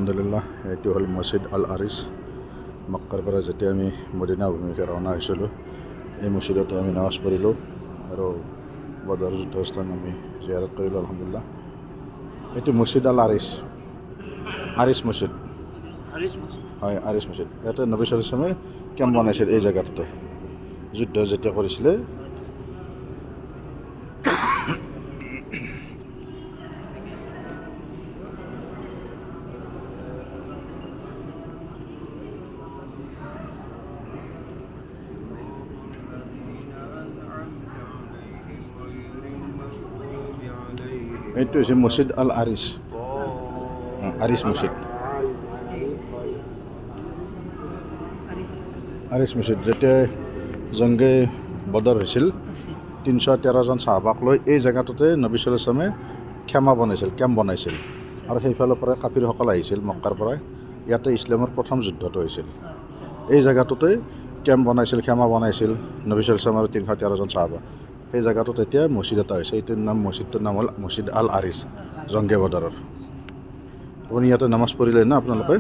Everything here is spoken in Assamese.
আলহামদুলিল্লাহ এইটো হ'ল মছজিদ আল আৰিছ মক্কাৰ পৰা যেতিয়া আমি মদিনা অভিমুখে ৰাওনা হৈছিলোঁ এই মছজিদতে আমি নামাজ পঢ়িলোঁ আৰু বদৰ যুদ্ধস্থান আমি জিয়াৰত কৰিলোঁ আলহামদুলিল্লাহ। এইটো মছজিদ আল আৰিছ মছজিদ হয়, আৰিছ মছজিদ। ইয়াতে নবী সাল্লাল্লাহু আলাইহি ওয়াসাল্লামে কেম্প বনাইছিল এই জেগাটোতে যুদ্ধ যেতিয়া কৰিছিলে। এইটো হৈছে মছজিদ আল আৰিছ মছজিদ। আৰিছ মছজিদ যেতিয়া জংগে বদৰ হৈছিল 313 জন চাহাবাক লৈ এই জেগাটোতে নবী সাল্লাল্লাহু আলাইহি ওয়াসাল্লামে কেম্প বনাইছিল আৰু সেইফালৰ পৰা কাফিৰসকল আহিছিল মক্কাৰ পৰা। ইয়াতে ইছলামৰ প্ৰথম যুদ্ধটো হৈছিল। এই জেগাটোতে কেম্প বনাইছিল, খেমা বনাইছিল নবী সাল্লাল্লাহু আলাইহি ওয়াসাল্লাম আৰু 313 জন চাহাবা। সেই জেগাটোত এতিয়া মছজিদ এটা হৈছে। মছজিদটোৰ নাম হ'ল মছজিদ আল আৰিছ জংগে বদৰৰ। আপুনি ইয়াতে নামাজ পঢ়িলে না আপোনালোকে?